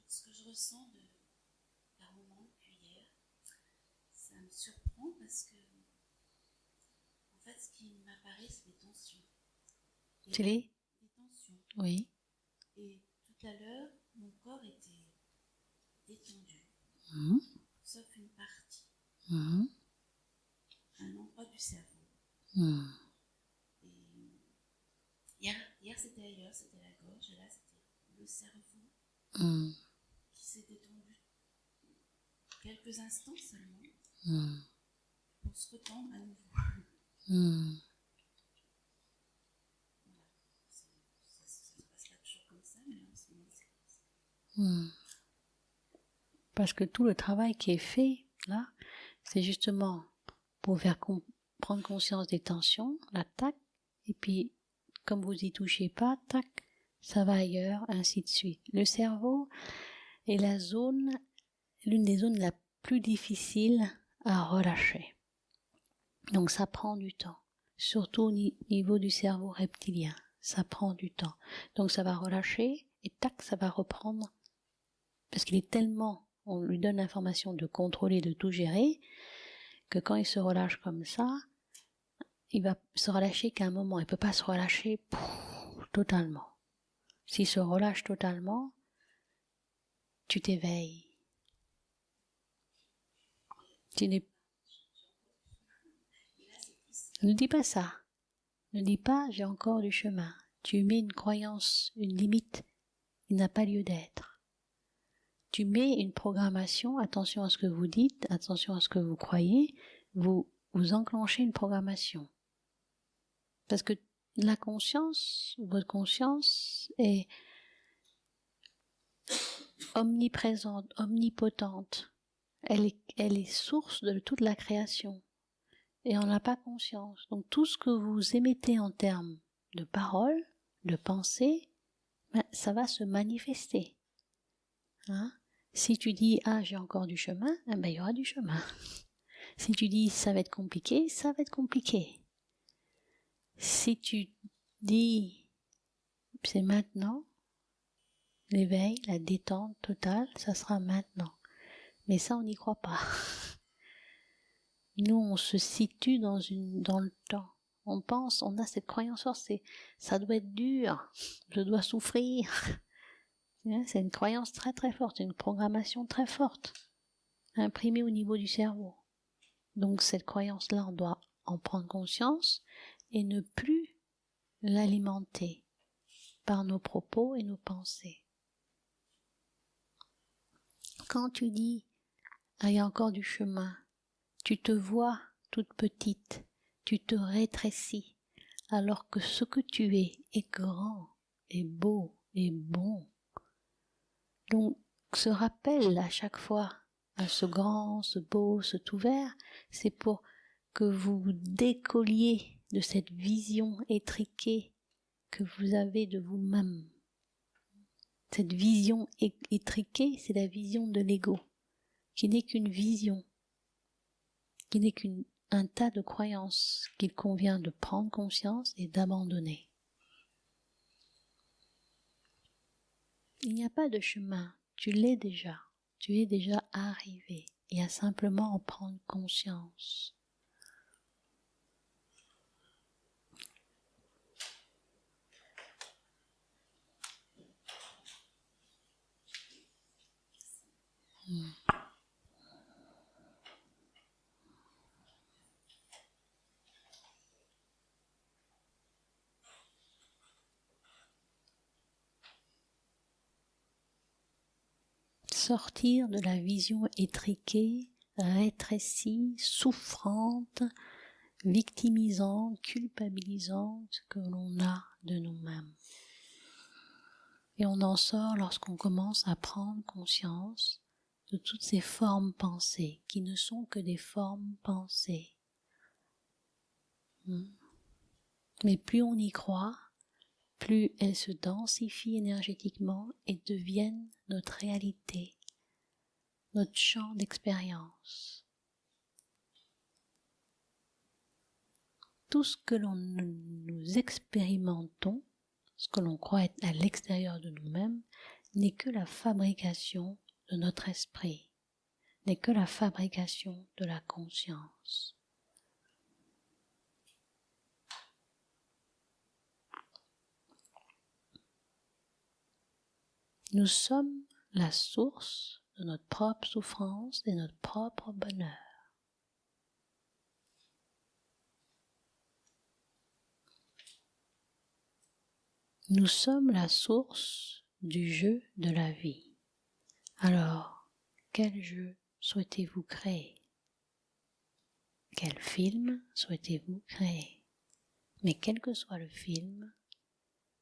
ce que je ressens d'un moment depuis hier, ça me surprend parce que, en fait, ce qui m'apparaît, c'est des tensions. C'est les tensions. Oui. Et tout à l'heure, mon corps était détendu, sauf une partie, un endroit du cerveau. Et hier c'était ailleurs, c'était la gorge, et là c'était le cerveau qui s'est détendu quelques instants seulement pour se retendre à nouveau. Voilà. Ça se passe pas toujours comme ça, mais en ce moment c'est comme ça. Parce que tout le travail qui est fait, là, c'est justement pour faire prendre conscience des tensions, la tac, et puis, comme vous y touchez pas, tac, ça va ailleurs, ainsi de suite. Le cerveau est l'une des zones la plus difficiles à relâcher. Donc ça prend du temps, surtout au niveau du cerveau reptilien, ça prend du temps. Donc ça va relâcher, et tac, ça va reprendre, parce qu'il est tellement... On lui donne l'information de contrôler, de tout gérer, que quand il se relâche comme ça, il va se relâcher qu'à un moment. Il ne peut pas se relâcher totalement. S'il se relâche totalement, tu t'éveilles. Ne dis pas ça. Ne dis pas j'ai encore du chemin. Tu mets une croyance, une limite, il n'a pas lieu d'être. Tu mets une programmation, attention à ce que vous dites, attention à ce que vous croyez, vous enclenchez une programmation. Parce que la conscience, votre conscience est omniprésente, omnipotente. Elle est source de toute la création. Et on n'a pas conscience. Donc tout ce que vous émettez en termes de paroles, de pensées, ça va se manifester. Si tu dis « Ah, j'ai encore du chemin », il y aura du chemin. Si tu dis « Ça va être compliqué », ça va être compliqué. Si tu dis « C'est maintenant », l'éveil, la détente totale, ça sera maintenant. Mais ça, on n'y croit pas. Nous, on se situe dans le temps. On pense, on a cette croyance forte, ça doit être dur, je dois souffrir. C'est une croyance très très forte, une programmation très forte, imprimée au niveau du cerveau. Donc cette croyance-là, on doit en prendre conscience et ne plus l'alimenter par nos propos et nos pensées. Quand tu dis « Ah, il y a encore du chemin », tu te vois toute petite, tu te rétrécis, alors que ce que tu es est grand, est beau, est bon. Donc, ce rappel à chaque fois à ce grand, ce beau, ce tout vert, c'est pour que vous vous décolliez de cette vision étriquée que vous avez de vous-même. Cette vision étriquée, c'est la vision de l'ego, qui n'est qu'une vision, qui n'est qu'un tas de croyances qu'il convient de prendre conscience et d'abandonner. Il n'y a pas de chemin, tu l'es déjà, tu es déjà arrivé, il y a simplement à en prendre conscience. Sortir de la vision étriquée, rétrécie, souffrante, victimisante, culpabilisante que l'on a de nous-mêmes. Et on en sort lorsqu'on commence à prendre conscience de toutes ces formes pensées, qui ne sont que des formes pensées. Mais plus on y croit, plus elles se densifient énergétiquement et deviennent notre réalité, notre champ d'expérience. Tout ce que nous expérimentons, ce que l'on croit être à l'extérieur de nous-mêmes, n'est que la fabrication de notre esprit, n'est que la fabrication de la conscience. Nous sommes la source de notre propre souffrance et notre propre bonheur. Nous sommes la source du jeu de la vie. Alors, quel jeu souhaitez-vous créer? Quel film souhaitez-vous créer? Mais quel que soit le film,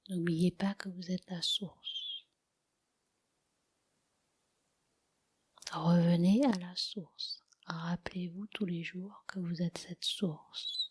n'oubliez pas que vous êtes la source. Revenez à la source. Rappelez-vous tous les jours que vous êtes cette source.